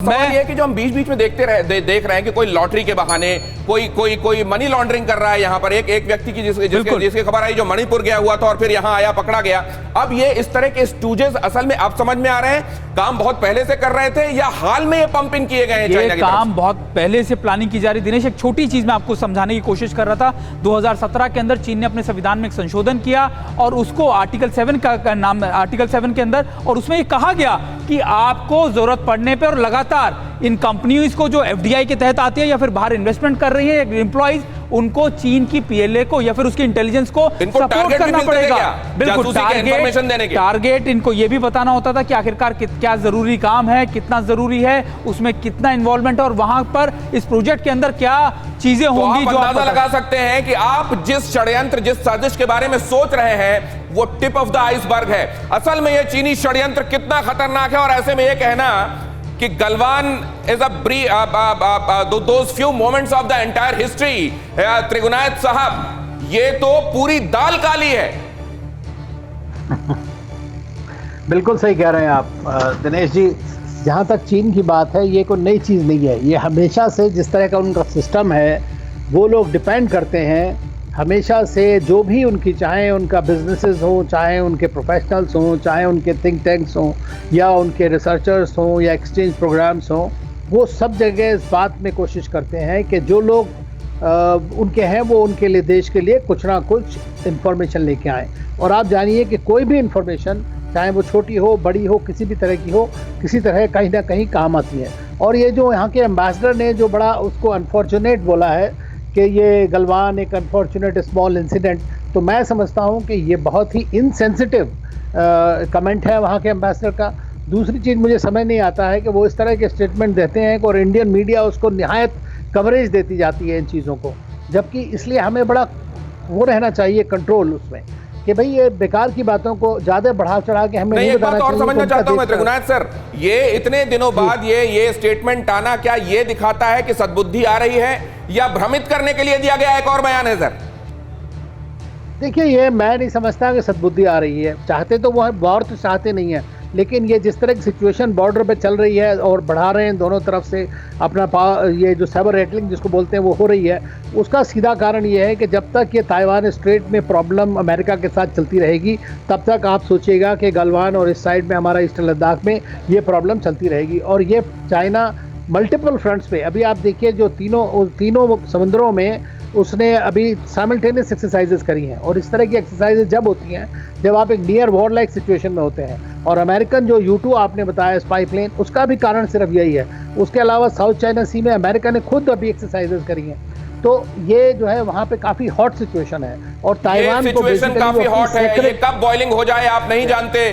सवाल ये है कि जो हम बीच बीच में देख रहे हैं कि कोई लॉटरी के बहाने कोई मनी लॉन्ड्रिंग कर रहा है यहाँ पर एक व्यक्ति की जिसकी खबर आई जो मणिपुर गया हुआ था और फिर यहाँ आया पकड़ा गया। अब ये इस तरह के स्टूजेस असल में अब समझ में आ रहे हैं काम बहुत पहले से कर रहे थे या हाल में ये पंप इन किए गए हैं चाइना की तरफ से? काम बहुत पहले से प्लानिंग की जा रही। दिनेश, एक छोटी चीज मैं आपको समझाने की कोशिश कर रहा था। 2017 के अंदर चीन ने अपने संविधान में एक संशोधन किया और उसको आर्टिकल 7 का नाम आर्टिकल 7 के अंदर, और उसमें ये कहा गया कि आपको जरूरत पड़ने पर और लगातार इन कंपनियों को जो एफडीआई के तहत आती है या फिर बाहर इन्वेस्टमेंट कर रही है एम्प्लॉइज, उनको चीन की पीएलए को या फिर उसकी इंटेलिजेंस को सपोर्ट करना पड़ेगा। बिल्कुल, टारगेट इनको ये भी बताना होता था कि आखिरकार क्या जरूरी काम है, कितना जरूरी है, उसमें कितना इन्वॉल्वमेंट है और वहां पर इस प्रोजेक्ट के अंदर क्या चीजें होंगी। जो आप अंदाजा लगा सकते हैं कि आप जिस षड्यंत्र जिस साजिश के बारे में सोच रहे हैं वो टिप ऑफ द आइसबर्ग है। असल में ये चीनी षड्यंत्र कितना खतरनाक है और ऐसे में ये कहना कि Galwan is those few moments of the entire history, Trigunayat साहब, ये तो पूरी दाल काली है। बिल्कुल सही कह रहे हैं आप दिनेश जी। जहाँ तक चीन की बात है, ये कोई नई चीज़ नहीं है। ये हमेशा से जिस तरह का उनका सिस्टम है वो लोग डिपेंड करते हैं हमेशा से, जो भी उनकी, चाहे उनका बिजनेसेस हो, चाहे उनके प्रोफेशनल्स हों, चाहे उनके थिंक टैंक्स हों या उनके रिसर्चर्स हों या एक्सचेंज प्रोग्राम्स हों, वो सब जगह इस बात में कोशिश करते हैं कि जो लोग उनके हैं वो उनके लिए, देश के लिए कुछ ना कुछ इन्फॉर्मेशन लेके आएँ। और आप जानिए कि कोई भी इन्फॉर्मेशन, चाहे वो छोटी हो बड़ी हो, किसी भी तरह की हो, किसी तरह कहीं ना कहीं काम आती है। और ये जो यहाँ के एम्बेसडर ने जो बड़ा उसको अनफॉर्चुनेट बोला है कि ये गलवान एक अनफॉर्चुनेट स्मॉल इंसिडेंट, तो मैं समझता हूँ कि ये बहुत ही इनसेंसिटिव कमेंट है वहाँ के एम्बेसडर का। दूसरी चीज़, मुझे समझ नहीं आता है कि वो इस तरह के स्टेटमेंट देते हैं और इंडियन मीडिया उसको निहायत कवरेज देती जाती है इन चीज़ों को, जबकि इसलिए हमें बड़ा वो रहना चाहिए कंट्रोल उसमें कि भाई ये बेकार की बातों को ज़्यादा बढ़ा चढ़ा के हमें नहीं बताना चाहिए। और समझना चाहता हूं मैं त्रिगुनायत सर, ये इतने दिनों बाद ये स्टेटमेंट आना क्या ये दिखाता है कि सद्बुद्धि आ रही है या भ्रमित करने के लिए दिया गया एक और बयान है सर? देखिए, ये मैं नहीं समझता कि सद्बुद्धि आ रही है। चाहते तो वो है, वॉर तो चाहते नहीं है, लेकिन ये जिस तरह की सिचुएशन बॉर्डर पे चल रही है और बढ़ा रहे हैं दोनों तरफ से अपना ये जो साइबर रेटलिंग जिसको बोलते हैं वो हो रही है, उसका सीधा कारण ये है कि जब तक ये ताइवान स्ट्रेट में प्रॉब्लम अमेरिका के साथ चलती रहेगी तब तक आप सोचिएगा कि गलवान और इस साइड में हमारा ईस्टर्न लद्दाख में ये प्रॉब्लम चलती रहेगी। और ये चाइना मल्टीपल फ्रंट्स पे, अभी आप देखिए जो तीनों समुद्रों में उसने अभी साइमल्टेनियस एक्सरसाइजेस करी हैं। और इस तरह की एक्सरसाइजेस जब होती हैं जब आप एक नियर वॉर लाइक सिचुएशन में होते हैं। और अमेरिकन जो U2 आपने बताया स्पाई प्लेन, उसका भी कारण सिर्फ यही है। उसके अलावा साउथ चाइना सी में अमेरिका ने खुद अभी एक्सरसाइजेस करी हैं। तो ये जो है वहाँ पे काफ़ी हॉट सिचुएशन है और ताइवान को काफी हॉट है। ये कब बॉइलिंग हो जाए आप नहीं जानते।